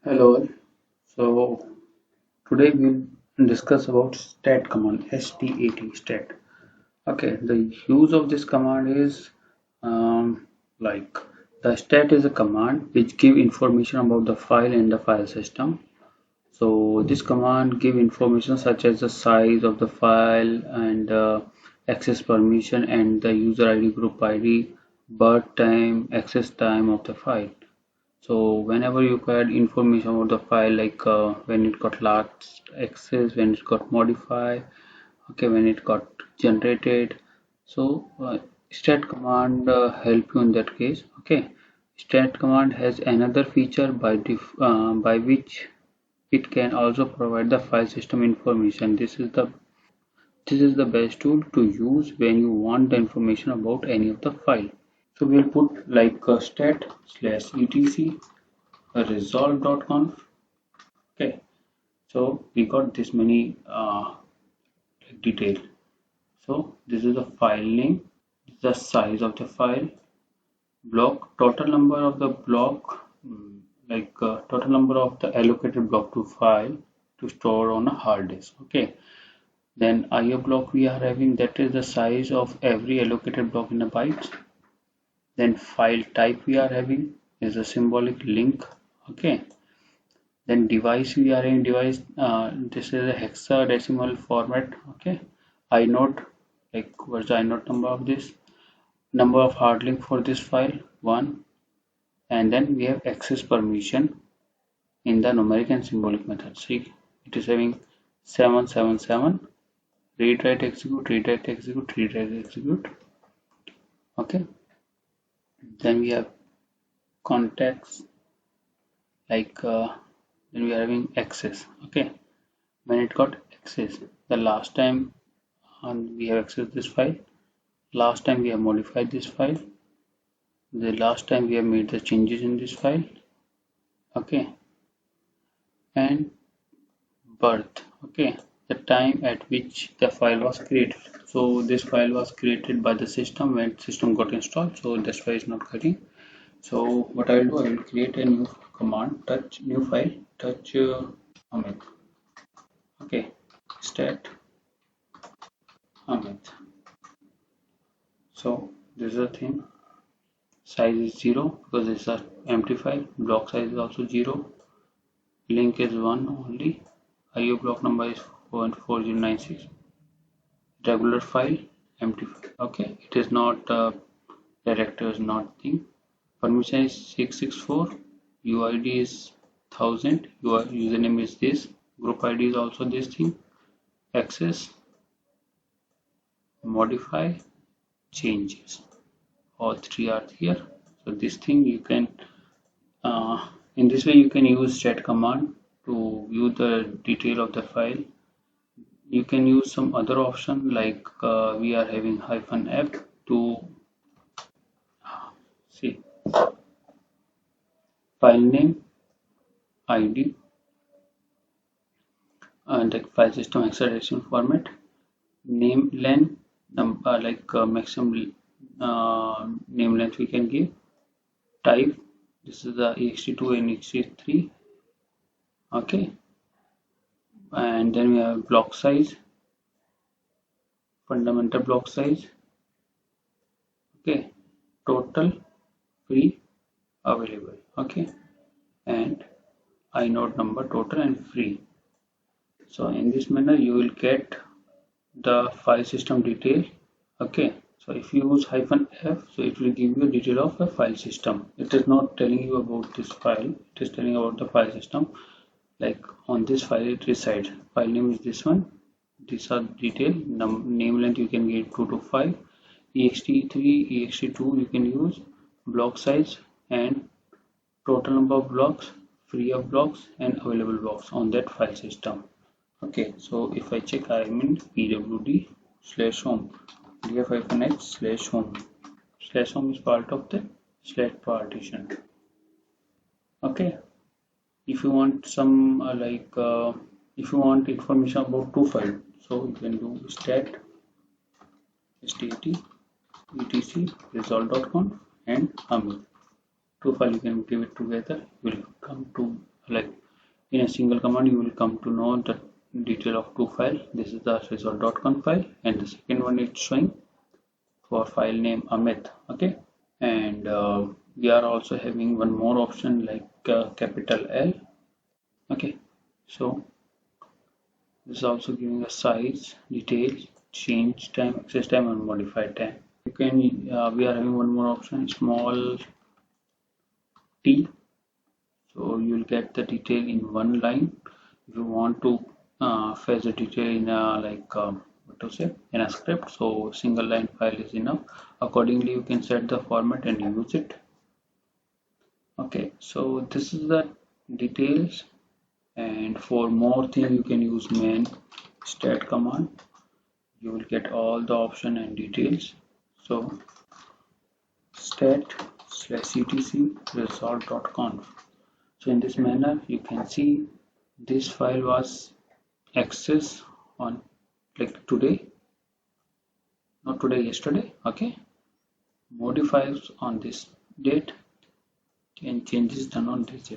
Hello. So today we'll discuss about stat command, stat, stat. Okay, the use of this command is like the stat is a command which give information about the file and the file system. So this command give information such as the size of the file and access permission and the user ID, group ID, birth time, access time of the file. So whenever you add information about the file, like when it got last access, when it got modified, okay, when it got generated. So stat command help you in that case. Okay, stat command has another feature by which it can also provide the file system information. This is the best tool to use when you want the information about any of the file. So we'll put like stat slash etc resolve.conf. Okay, so we got this many detail. So this is the file name, the size of the file, block, total number of the block, total number of the allocated block to file to store on a hard disk. Okay, then IO block we are having, that is the size of every allocated block in a bytes. Then file type we are having is a symbolic link. Okay, then device we are in device, this is a hexadecimal format. Okay, inode, like what's the inode number of this, number of hard link for this file 1, and then we have access permission in the numeric and symbolic method. See, it is having 777, read write execute, read write execute, read write execute. Okay, then we have context, like then we are having access. Okay, when it got access, the last time and we have accessed this file, last time we have modified this file, the last time we have made the changes in this file. Okay, and birth. Okay, the time at which the file was created. So this file was created by the system when system got installed, so that's why it's not cutting. So what I will do, I will create a new command, touch new file, touch Amit. Okay, stat Amit. So this is the thing, size is 0 because it's an empty file, block size is also 0, link is 1 only, IO block number is 4.4096, regular file, empty file. Okay, it is not director is not thing, permission is 664, UID is 1000, your username is this, group ID is also this thing, access, modify, changes, all three are here. So this thing you can in this way you can use stat command to view the detail of the file. You can use some other option, like we are having -f to see file name, ID, and the file system hexadecimal format, name length, maximum name length we can give, type, this is the ext2 and ext3. Okay, and then we have block size, fundamental block size. Okay, total, free, available. Okay, and inode number, total and free. So in this manner you will get the file system detail. Okay, so if you use -f, so it will give you a detail of a file system. It is not telling you about this file, it is telling about the file system, like on this file it resides. File name is this one, these are detail, name length you can get 2 to 5, ext3, ext2 you can use, block size, and total number of blocks, free of blocks, and available blocks on that file system. Okay, so if I check, I am in pwd/home, df-h/home. /home is part of the slat partition. Okay, if you want some if you want information about two files, so you can do stat etc resolve.conf and Amit. Two files you can give it together, will come to like in a single command you will come to know the detail of two files. This is the result.conf file, and the second one is showing for file name Amit. Okay, and we are also having one more option like capital L. Okay, so this is also giving a size, details, change time, access time, and modified time. You can we are having one more option, small t. So you will get the detail in one line. If you want to fetch the detail in a what to say in a script, so single line file is enough. Accordingly, you can set the format and use it. Okay, so this is the details, and for more thing you can use main stat command. You will get all the option and details. So stat /etc result.conf. So in this manner you can see this file was accessed on like today, not today, yesterday. Okay, modifies on this date and changes done on this date.